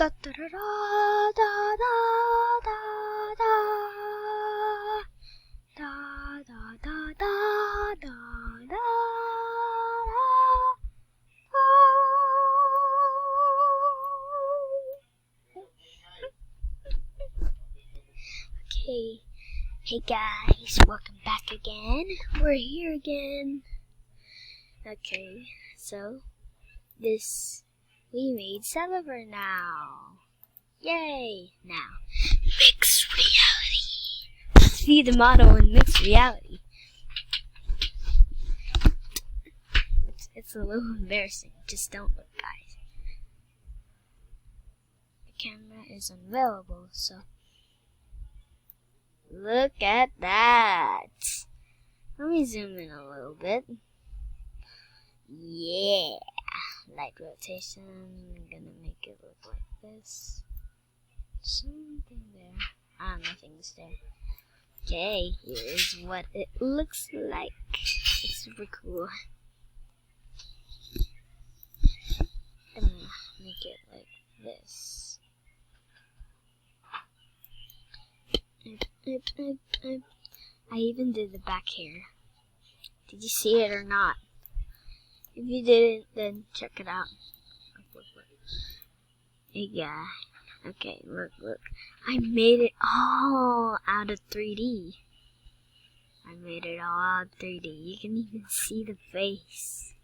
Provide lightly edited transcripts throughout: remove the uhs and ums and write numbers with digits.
da da da da da da da da da da da da da. Okay, hey guys, welcome back again. We're here again. Okay, so we made Celeber now. Yay! Now, mixed reality. Let's be the model in mixed reality. It's a little embarrassing. Just don't look, guys. The camera is unavailable, so look at that. Let me zoom in a little bit. Yeah. Light rotation. I'm gonna make it look like this. Something there. Nothing's there. Okay, here's what it looks like. It's super cool. I'm gonna make it like this. I even did the back hair. Did you see it or not? If you didn't, then check it out. Yeah. Okay, look. I made it all out of 3D. I made it all out of 3D. You can even see the face.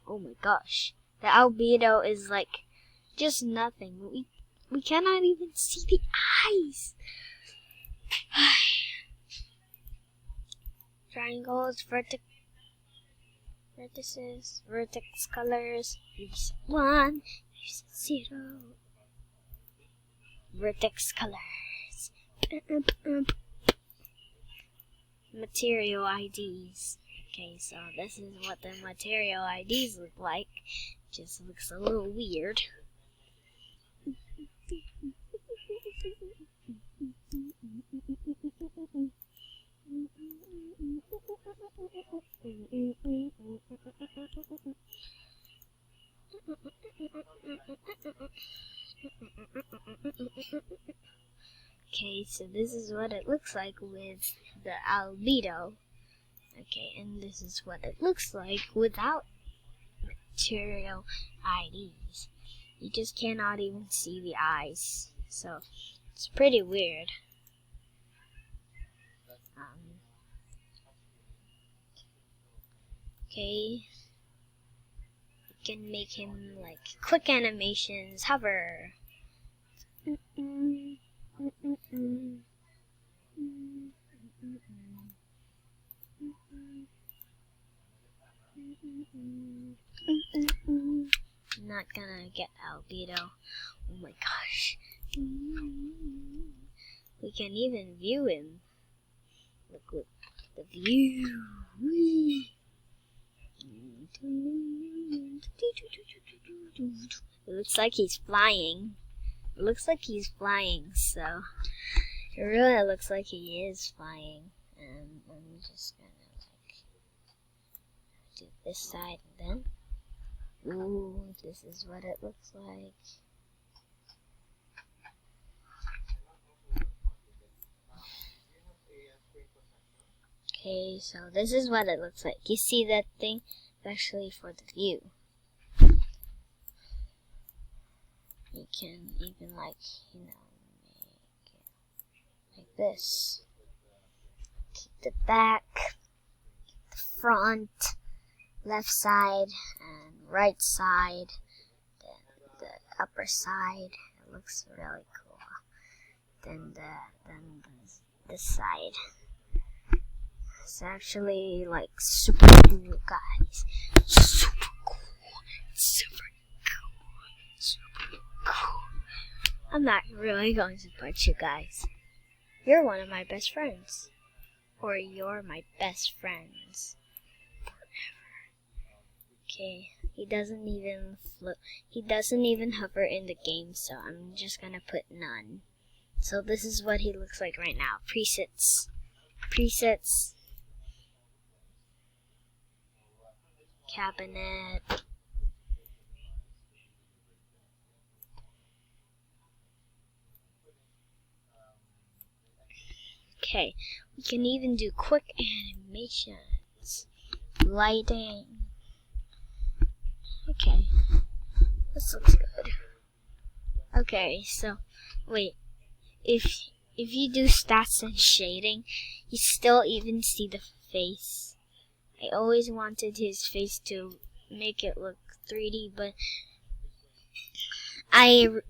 Oh my gosh. The albedo is like just nothing. We cannot even see the eyes. Triangles, vertices, vertex colors. Here's 1, here's 0. Vertex colors. Material IDs. Okay, so this is what the material IDs look like. Just looks a little weird. Okay, so this is what it looks like with the albedo. Okay, and this is what it looks like without material IDs. You just cannot even see the eyes, so it's pretty weird. Okay, you can make him like quick animations, hover. I'm not gonna get albedo. Oh my gosh. We can even view him. Look, the view. It looks like he's flying. So it really looks like he is flying. And I'm just gonna like do this side and then. Ooh, this is what it looks like. Okay, so this is what it looks like. You see that thing? It's actually for the view. You can even like, make it like this. Keep the back, the front, left side, and right side, the upper side. It looks really cool. Then this side. It's actually like super cool, guys. Super cool. I'm not really going to punch you guys. You're one of my best friends. Or you're my best friends. Okay, he doesn't even float. He doesn't even hover in the game, so I'm just gonna put none. So this is what he looks like right now. Presets. cabinet. Okay, we can even do quick animations. Lighting. Okay, this looks good. Okay, so wait, if you do stats and shading, you still even see the face. I always wanted his face to make it look 3D, but I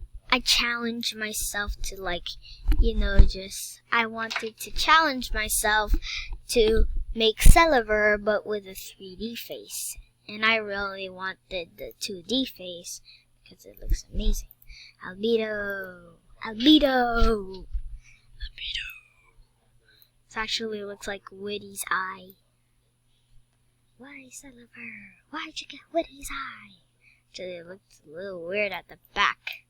challenged myself to, like, I wanted to challenge myself to make Celever but with a 3D face. And I really wanted the 2D face because it looks amazing. Albedo! Albedo! Albedo! This actually looks like Witty's eye. Why, Celever? Why'd you get Witty's eye? Actually, it looks a little weird at the back.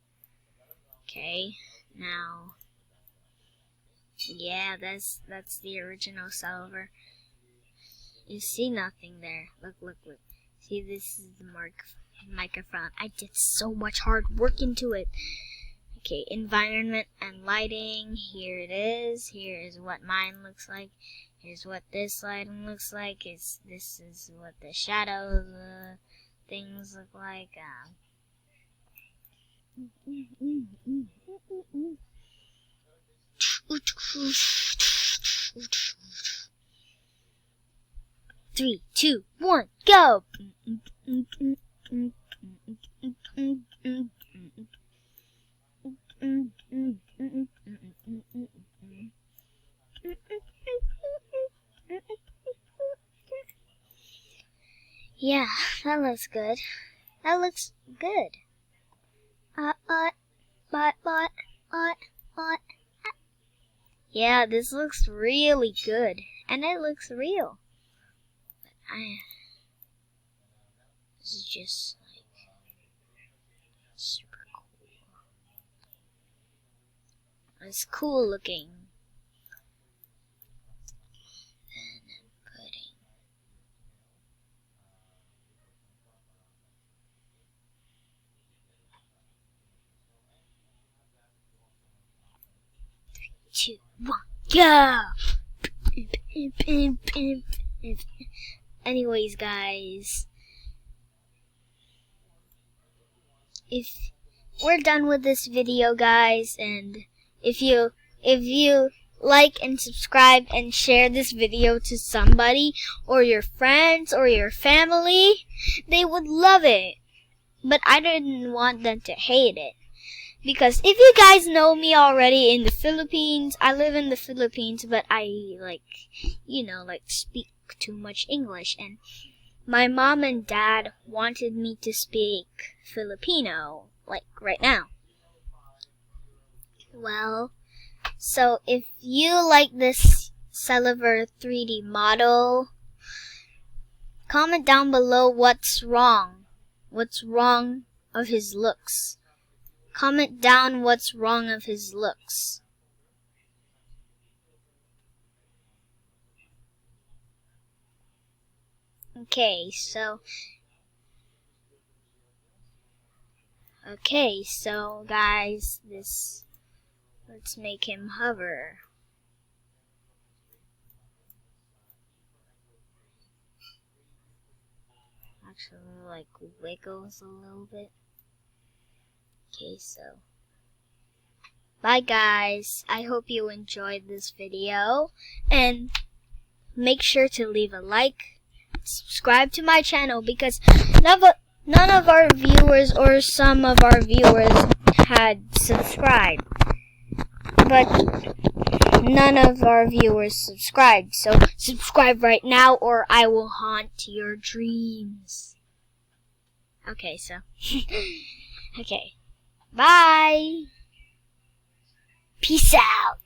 Okay, now, yeah, that's the original Celever. You see nothing there. Look. See, this is the microphone. I did so much hard work into it. Okay, environment and lighting. Here it is. Here is what mine looks like. Here's what this lighting looks like. This is what the shadows things look like. 3, 2, 1, go! Yeah, that looks good. That looks good. Yeah, this looks really good, and it looks real. But this is just like super cool. It's cool looking. Then I'm putting two, one, go! Anyways, guys, if we're done with this video, guys, and if you like and subscribe and share this video to somebody or your friends or your family, they would love it. But I didn't want them to hate it. Because if you guys know me already in the Philippines, I live in the Philippines, but I speak too much English, and my mom and dad wanted me to speak Filipino, like right now. Well, so if you like this Celever 3D model, comment down below what's wrong. What's wrong of his looks. Comment down what's wrong of his looks. Okay, so guys, let's make him hover. Actually, like wiggles a little bit. Okay, so bye guys. I hope you enjoyed this video, and make sure to leave a like, subscribe to my channel, because none of our viewers or some of our viewers had subscribed, but none of our viewers subscribed. So subscribe right now or I will haunt your dreams. Okay, so okay. Bye. Peace out.